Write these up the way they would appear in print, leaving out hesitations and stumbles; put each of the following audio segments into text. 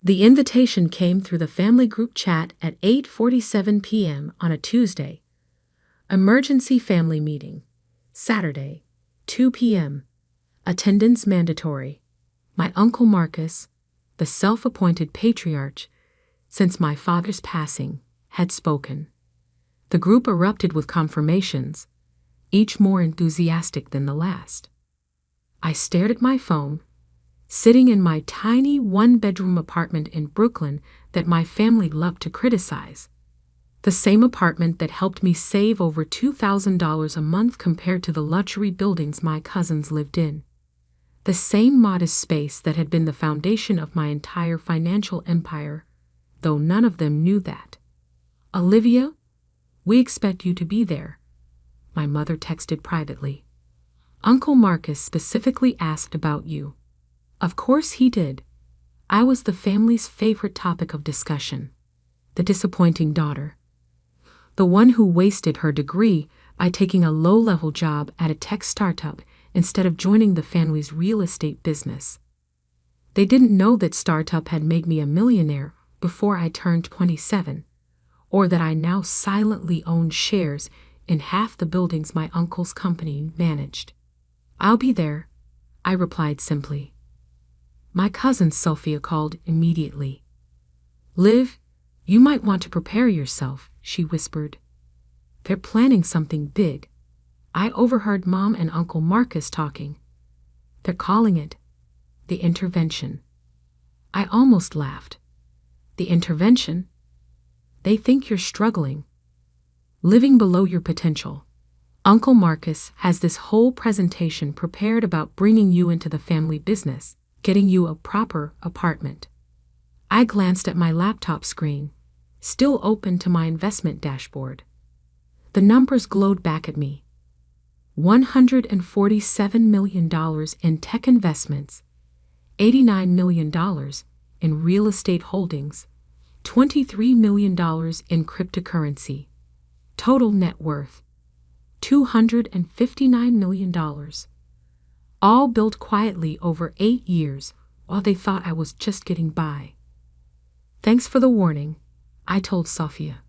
The invitation came through the family group chat at 8:47 p.m. on a Tuesday. Emergency family meeting. Saturday, 2 p.m. Attendance mandatory. My Uncle Marcus, the self-appointed patriarch, since my father's passing, had spoken. The group erupted with confirmations, each more enthusiastic than the last. I stared at my phone, sitting in my tiny one-bedroom apartment in Brooklyn that my family loved to criticize. The same apartment that helped me save over $2,000 a month compared to the luxury buildings my cousins lived in. The same modest space that had been the foundation of my entire financial empire, though none of them knew that. "Olivia, we expect you to be there," my mother texted privately. "Uncle Marcus specifically asked about you." Of course he did. I was the family's favorite topic of discussion. The disappointing daughter. The one who wasted her degree by taking a low-level job at a tech startup instead of joining the family's real estate business. They didn't know that startup had made me a millionaire before I turned 27, or that I now silently owned shares in half the buildings my uncle's company managed. "I'll be there," I replied simply. My cousin Sophia called immediately. "Liv, you might want to prepare yourself," she whispered. "They're planning something big. I overheard Mom and Uncle Marcus talking. They're calling it the intervention." I almost laughed. "The intervention? They think you're struggling, living below your potential. Uncle Marcus has this whole presentation prepared about bringing you into the family business, getting you a proper apartment." I glanced at my laptop screen, still open to my investment dashboard. The numbers glowed back at me. $147 million in tech investments, $89 million in real estate holdings, $23 million in cryptocurrency. Total net worth, $259 million. All built quietly over 8 years while they thought I was just getting by. "Thanks for the warning," I told Sophia.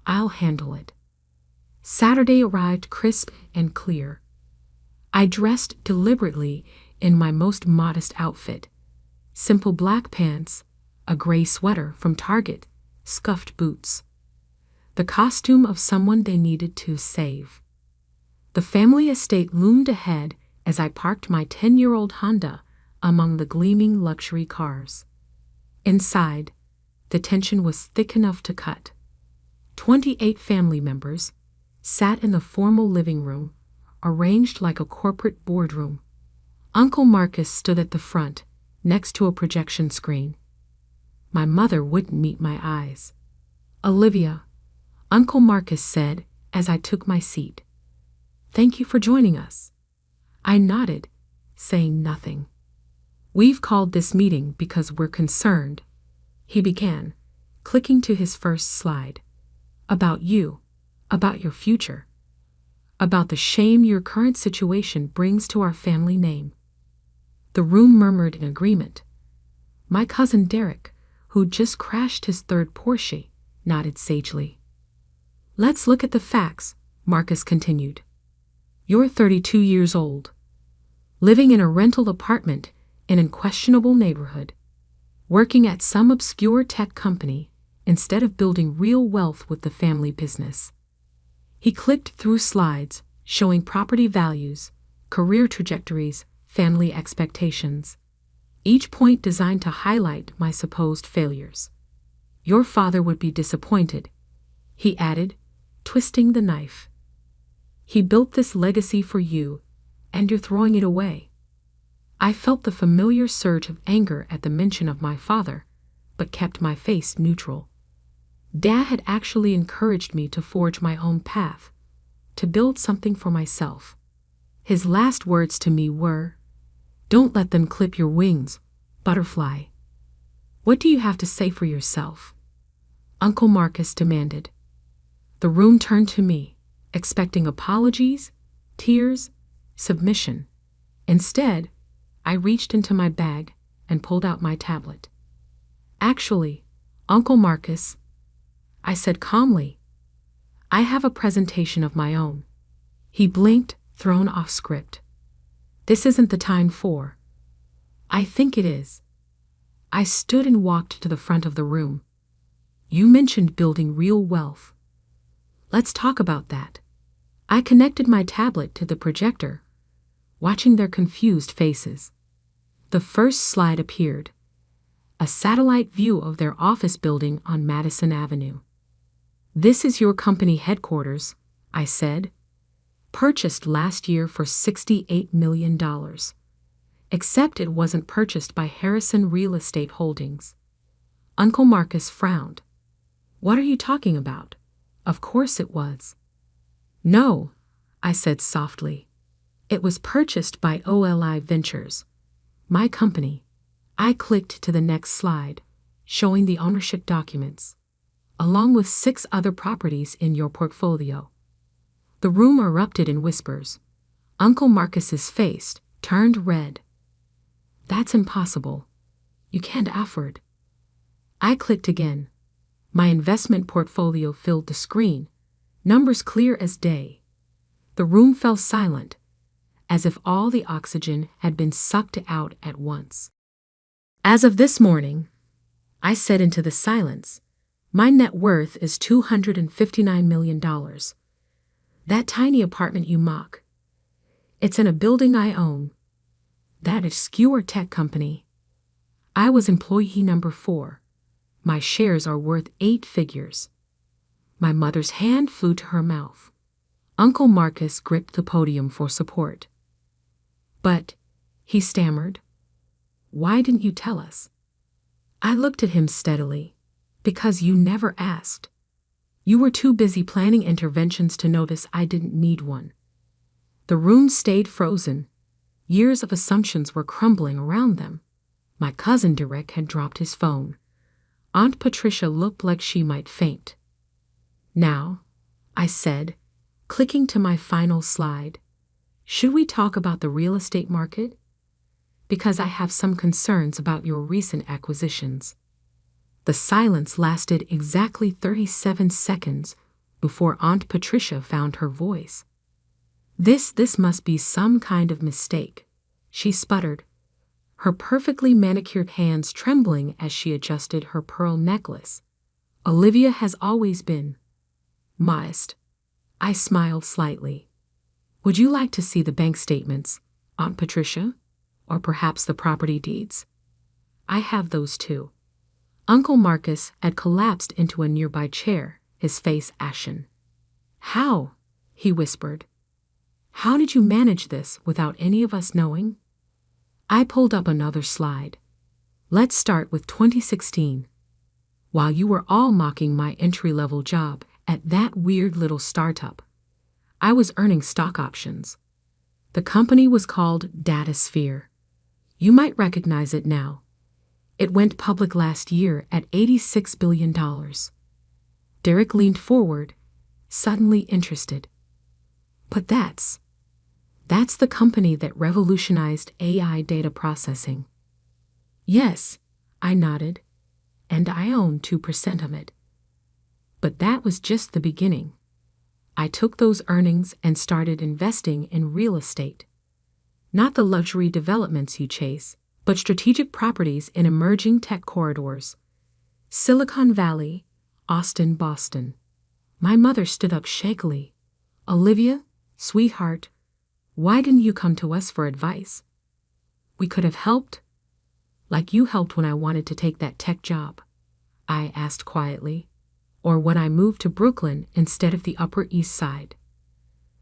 "I'll handle it." Saturday arrived crisp and clear. I dressed deliberately in my most modest outfit. Simple black pants, a gray sweater from Target, scuffed boots. The costume of someone they needed to save. The family estate loomed ahead as I parked my 10-year-old Honda among the gleaming luxury cars. Inside, the tension was thick enough to cut. 28 family members sat in the formal living room, arranged like a corporate boardroom. Uncle Marcus stood at the front, next to a projection screen. My mother wouldn't meet my eyes. "Olivia," Uncle Marcus said as I took my seat. "Thank you for joining us." I nodded, saying nothing. "We've called this meeting because we're concerned," he began, clicking to his first slide. "About you, about your future, about the shame your current situation brings to our family name." The room murmured in agreement. My cousin Derek, who'd just crashed his third Porsche, nodded sagely. "Let's look at the facts," Marcus continued. "You're 32 years old, living in a rental apartment in an questionable neighborhood, working at some obscure tech company instead of building real wealth with the family business." He clicked through slides showing property values, career trajectories, family expectations, each point designed to highlight my supposed failures. "Your father would be disappointed," he added, twisting the knife. "He built this legacy for you, and you're throwing it away." I felt the familiar surge of anger at the mention of my father, but kept my face neutral. Dad had actually encouraged me to forge my own path, to build something for myself. His last words to me were, "Don't let them clip your wings, butterfly." "What do you have to say for yourself?" Uncle Marcus demanded. The room turned to me, expecting apologies, tears, submission. Instead, I reached into my bag and pulled out my tablet. Actually, Uncle Marcus, I said calmly, I have a presentation of my own. He blinked, thrown off script. This isn't the time for. I think it is. I stood and walked to the front of the room. You mentioned building real wealth. Let's talk about that. I connected my tablet to the projector, watching their confused faces. The first slide appeared. A satellite view of their office building on Madison Avenue. This is your company headquarters, I said. Purchased last year for $68 million. Except it wasn't purchased by Harrison Real Estate Holdings. Uncle Marcus frowned. What are you talking about? Of course it was. No, I said softly. It was purchased by OLI Ventures, my company. I clicked to the next slide, showing the ownership documents, along with 6 other properties in your portfolio. The room erupted in whispers. Uncle Marcus's face turned red. That's impossible. You can't afford. I clicked again. My investment portfolio filled the screen, numbers clear as day. The room fell silent, as if all the oxygen had been sucked out at once. As of this morning, I said into the silence, my net worth is $259 million. That tiny apartment you mock. It's in a building I own. That obscure tech company. I was employee number 4. My shares are worth 8 figures. My mother's hand flew to her mouth. Uncle Marcus gripped the podium for support. But, he stammered, why didn't you tell us? I looked at him steadily. Because you never asked. You were too busy planning interventions to notice I didn't need one. The room stayed frozen. Years of assumptions were crumbling around them. My cousin Derek had dropped his phone. Aunt Patricia looked like she might faint. Now, I said, clicking to my final slide, should we talk about the real estate market? Because I have some concerns about your recent acquisitions. The silence lasted exactly 37 seconds before Aunt Patricia found her voice. This must be some kind of mistake, she sputtered, her perfectly manicured hands trembling as she adjusted her pearl necklace. Olivia has always been modest. I smiled slightly. Would you like to see the bank statements, Aunt Patricia? Or perhaps the property deeds? I have those too. Uncle Marcus had collapsed into a nearby chair, his face ashen. How? He whispered. How did you manage this without any of us knowing? I pulled up another slide. Let's start with 2016. While you were all mocking my entry-level job at that weird little startup, I was earning stock options. The company was called DataSphere. You might recognize it now. It went public last year at $86 billion. Derek leaned forward, suddenly interested. But that's the company that revolutionized AI data processing. Yes, I nodded, and I own 2% of it. But that was just the beginning. I took those earnings and started investing in real estate. Not the luxury developments you chase, but strategic properties in emerging tech corridors. Silicon Valley, Austin, Boston. My mother stood up shakily. Olivia, sweetheart, why didn't you come to us for advice? We could have helped, like you helped when I wanted to take that tech job, I asked quietly, or when I moved to Brooklyn instead of the Upper East Side.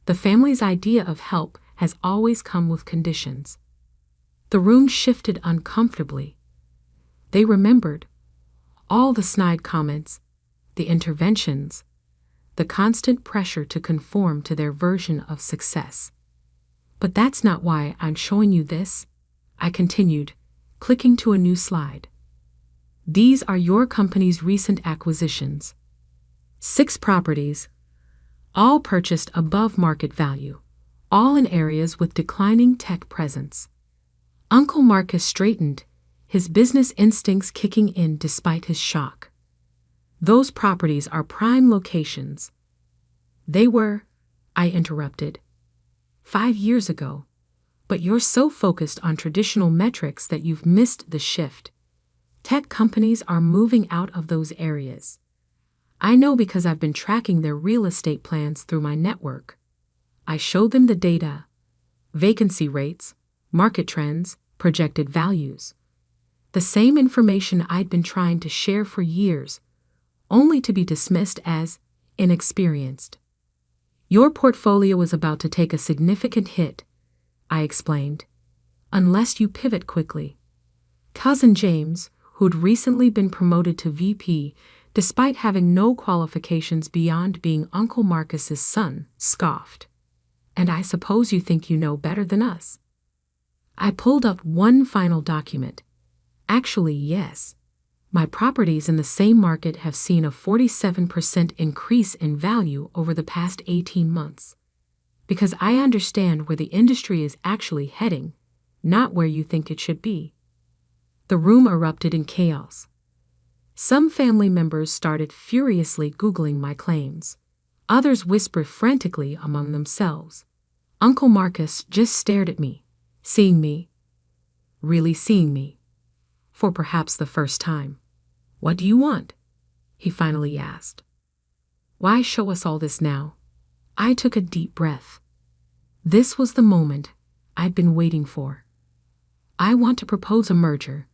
The family's idea of help has always come with conditions. The room shifted uncomfortably. They remembered all the snide comments, the interventions, the constant pressure to conform to their version of success. But that's not why I'm showing you this, I continued, clicking to a new slide. These are your company's recent acquisitions. 6 properties, all purchased above market value, all in areas with declining tech presence. Uncle Marcus straightened, his business instincts kicking in despite his shock. Those properties are prime locations. They were, I interrupted, 5 years ago. But you're so focused on traditional metrics that you've missed the shift. Tech companies are moving out of those areas. I know because I've been tracking their real estate plans through my network. I show them the data, vacancy rates, market trends, projected values. The same information I'd been trying to share for years, only to be dismissed as inexperienced. Your portfolio is about to take a significant hit, I explained, unless you pivot quickly. Cousin James, who'd recently been promoted to VP despite having no qualifications beyond being Uncle Marcus's son, scoffed. And I suppose you think you know better than us. I pulled up one final document. Actually, yes. My properties in the same market have seen a 47% increase in value over the past 18 months. Because I understand where the industry is actually heading, not where you think it should be. The room erupted in chaos. Some family members started furiously Googling my claims. Others whispered frantically among themselves. Uncle Marcus just stared at me, seeing me, really seeing me, for perhaps the first time. What do you want? He finally asked. Why show us all this now? I took a deep breath. This was the moment I'd been waiting for. I want to propose a merger.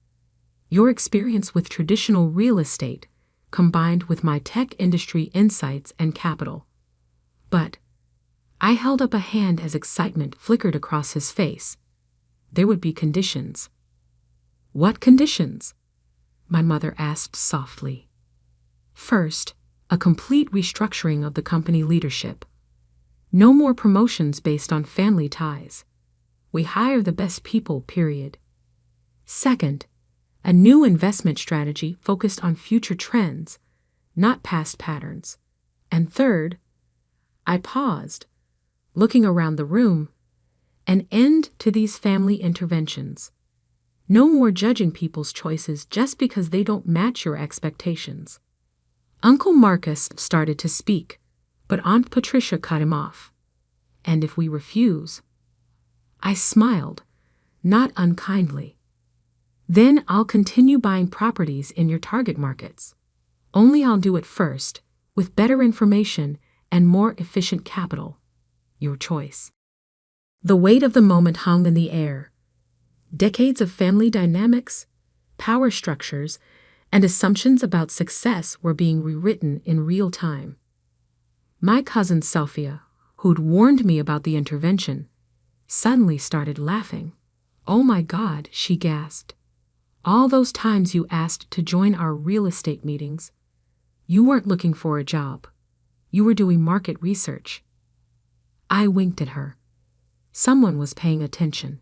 Your experience with traditional real estate, combined with my tech industry insights and capital. But I held up a hand as excitement flickered across his face. There would be conditions. What conditions? My mother asked softly. First, a complete restructuring of the company leadership. No more promotions based on family ties. We hire the best people, period. Second, a new investment strategy focused on future trends, not past patterns. And third, I paused, looking around the room, an end to these family interventions. No more judging people's choices just because they don't match your expectations. Uncle Marcus started to speak, but Aunt Patricia cut him off. And if we refuse? I smiled, not unkindly. Then I'll continue buying properties in your target markets. Only I'll do it first, with better information and more efficient capital. Your choice. The weight of the moment hung in the air. Decades of family dynamics, power structures, and assumptions about success were being rewritten in real time. My cousin Sophia, who'd warned me about the intervention, suddenly started laughing. Oh my God, she gasped. All those times you asked to join our real estate meetings. You weren't looking for a job. You were doing market research. I winked at her. Someone was paying attention.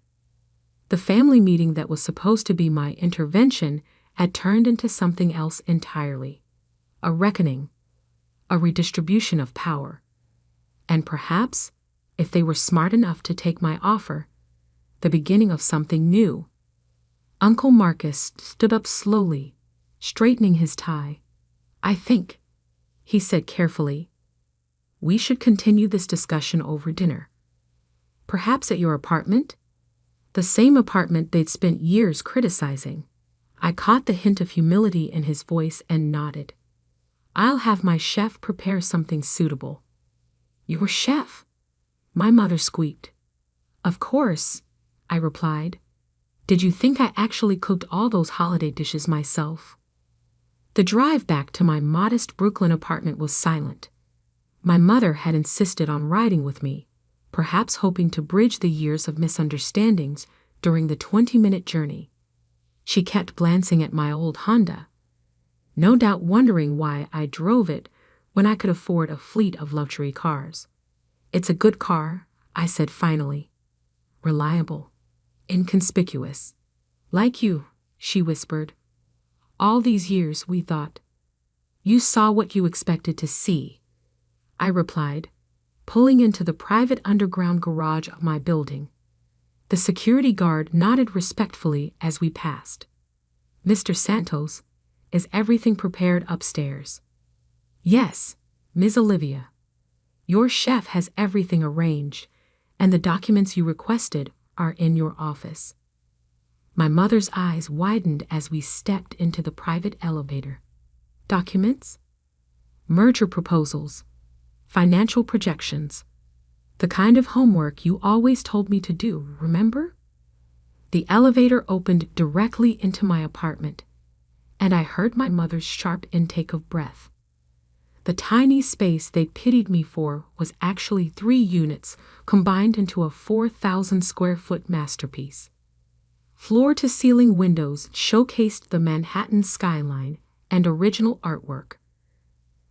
The family meeting that was supposed to be my intervention had turned into something else entirely. A reckoning. A redistribution of power. And perhaps, if they were smart enough to take my offer, the beginning of something new. Uncle Marcus stood up slowly, straightening his tie. I think, he said carefully, we should continue this discussion over dinner. Perhaps at your apartment? The same apartment they'd spent years criticizing. I caught the hint of humility in his voice and nodded. I'll have my chef prepare something suitable. Your chef? My mother squeaked. Of course, I replied. Did you think I actually cooked all those holiday dishes myself? The drive back to my modest Brooklyn apartment was silent. My mother had insisted on riding with me, perhaps hoping to bridge the years of misunderstandings during the 20-minute journey. She kept glancing at my old Honda, no doubt wondering why I drove it when I could afford a fleet of luxury cars. It's a good car, I said finally. Reliable. Inconspicuous. Like you, she whispered. All these years we thought. You saw what you expected to see, I replied, pulling into the private underground garage of my building. The security guard nodded respectfully as we passed. Mr. Santos, is everything prepared upstairs? Yes, Ms. Olivia. Your chef has everything arranged, and the documents you requested are in your office. My mother's eyes widened as we stepped into the private elevator. Documents? Merger proposals, financial projections, the kind of homework you always told me to do, remember? The elevator opened directly into my apartment, and I heard my mother's sharp intake of breath. The tiny space they pitied me for was actually 3 units combined into a 4,000 square foot masterpiece. Floor-to-ceiling windows showcased the Manhattan skyline and original artwork.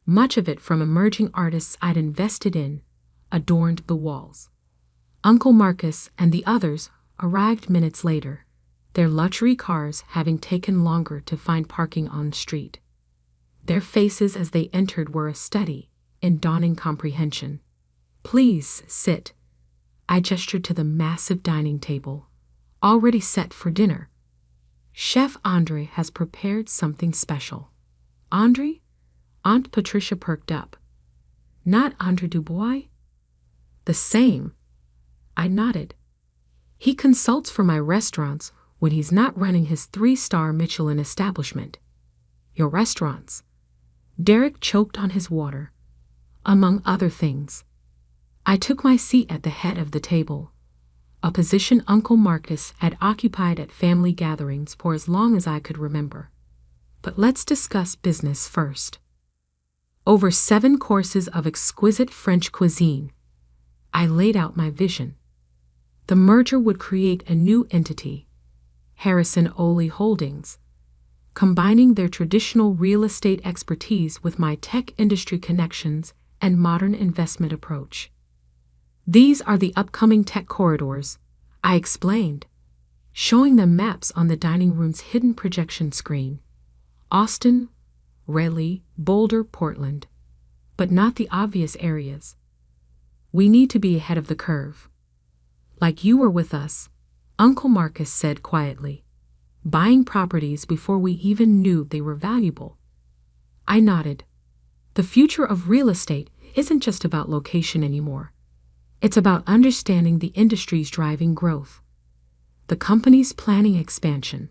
Much of it from emerging artists I'd invested in adorned the walls. Uncle Marcus and the others arrived minutes later, their luxury cars having taken longer to find parking on the street. Their faces as they entered were a study in dawning comprehension. Please sit. I gestured to the massive dining table, already set for dinner. Chef Andre has prepared something special. Andre? Aunt Patricia perked up. Not Andre Dubois? The same. I nodded. He consults for my restaurants when he's not running his 3-star Michelin establishment. Your restaurants. Derek choked on his water. Among other things. I took my seat at the head of the table, a position Uncle Marcus had occupied at family gatherings for as long as I could remember. But let's discuss business first. Over 7 courses of exquisite French cuisine. I laid out my vision. The merger would create a new entity, Harrison Oley Holdings, combining their traditional real estate expertise with my tech industry connections and modern investment approach. These are the upcoming tech corridors, I explained, showing them maps on the dining room's hidden projection screen. Austin, Raleigh, Boulder, Portland, but not the obvious areas. We need to be ahead of the curve. Like you were with us, Uncle Marcus said quietly, buying properties before we even knew they were valuable. I nodded. The future of real estate isn't just about location anymore. It's about understanding the industry's driving growth, the companies planning expansion,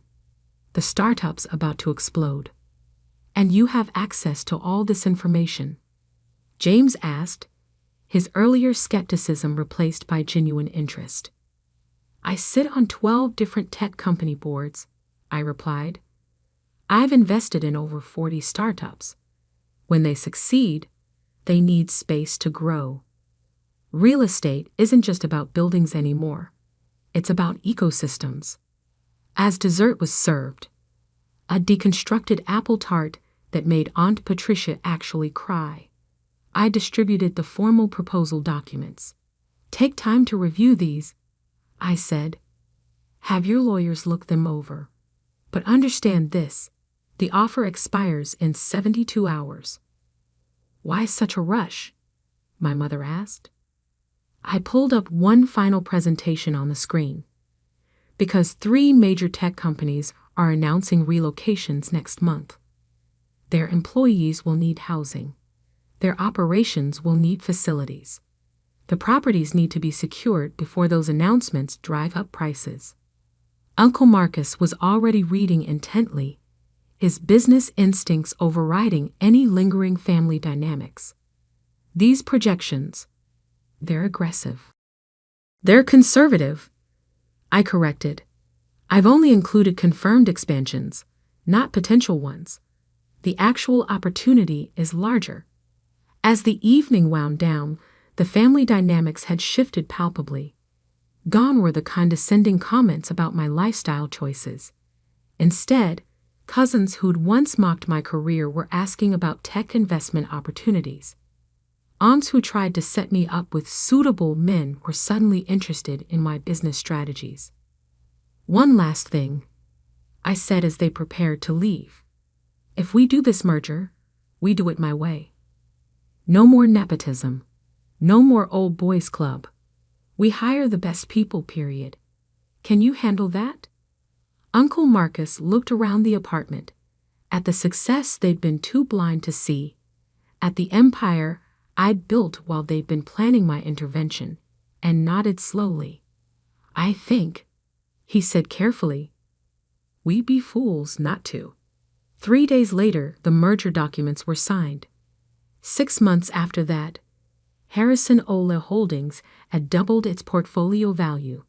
the startups about to explode. And you have access to all this information? James asked, his earlier skepticism replaced by genuine interest. I sit on 12 different tech company boards, I replied. I've invested in over 40 startups. When they succeed, they need space to grow. Real estate isn't just about buildings anymore. It's about ecosystems. As dessert was served, a deconstructed apple tart that made Aunt Patricia actually cry, I distributed the formal proposal documents. Take time to review these, I said. Have your lawyers look them over. But understand this, the offer expires in 72 hours. Why such a rush? My mother asked. I pulled up one final presentation on the screen. Because 3 major tech companies are announcing relocations next month. Their employees will need housing. Their operations will need facilities. The properties need to be secured before those announcements drive up prices. Uncle Marcus was already reading intently, his business instincts overriding any lingering family dynamics. These projections, they're aggressive. They're conservative, I corrected. I've only included confirmed expansions, not potential ones. The actual opportunity is larger. As the evening wound down, the family dynamics had shifted palpably. Gone were the condescending comments about my lifestyle choices. Instead, cousins who'd once mocked my career were asking about tech investment opportunities. Aunts who tried to set me up with suitable men were suddenly interested in my business strategies. One last thing, I said as they prepared to leave. If we do this merger, we do it my way. No more nepotism. No more old boys club. We hire the best people, period. Can you handle that? Uncle Marcus looked around the apartment, at the success they'd been too blind to see, at the empire I'd built while they'd been planning my intervention, and nodded slowly. "I think," he said carefully, "we'd be fools not to." 3 days later, the merger documents were signed. 6 months after that, Harrison Ola Holdings had doubled its portfolio value.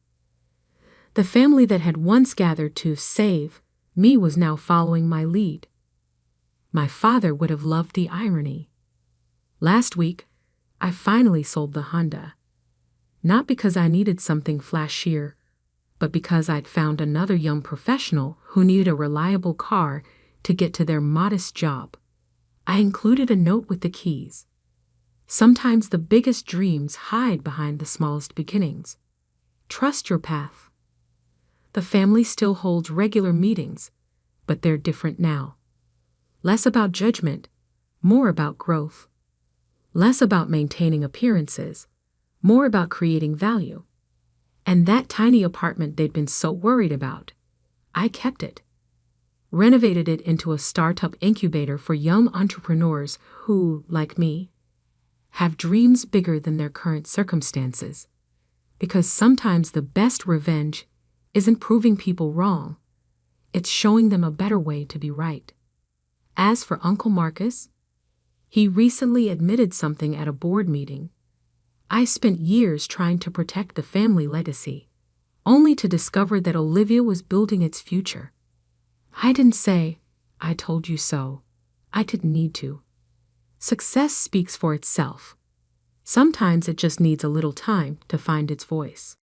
The family that had once gathered to save me was now following my lead. My father would have loved the irony. Last week, I finally sold the Honda. Not because I needed something flashier, but because I'd found another young professional who needed a reliable car to get to their modest job. I included a note with the keys. Sometimes the biggest dreams hide behind the smallest beginnings. Trust your path. The family still holds regular meetings, but they're different now. Less about judgment, more about growth. Less about maintaining appearances, more about creating value. And that tiny apartment they'd been so worried about, I kept it. Renovated it into a startup incubator for young entrepreneurs who, like me, have dreams bigger than their current circumstances. Because sometimes the best revenge isn't proving people wrong, it's showing them a better way to be right. As for Uncle Marcus, he recently admitted something at a board meeting. I spent years trying to protect the family legacy, only to discover that Olivia was building its future. I didn't say, "I told you so." I didn't need to. Success speaks for itself. Sometimes it just needs a little time to find its voice.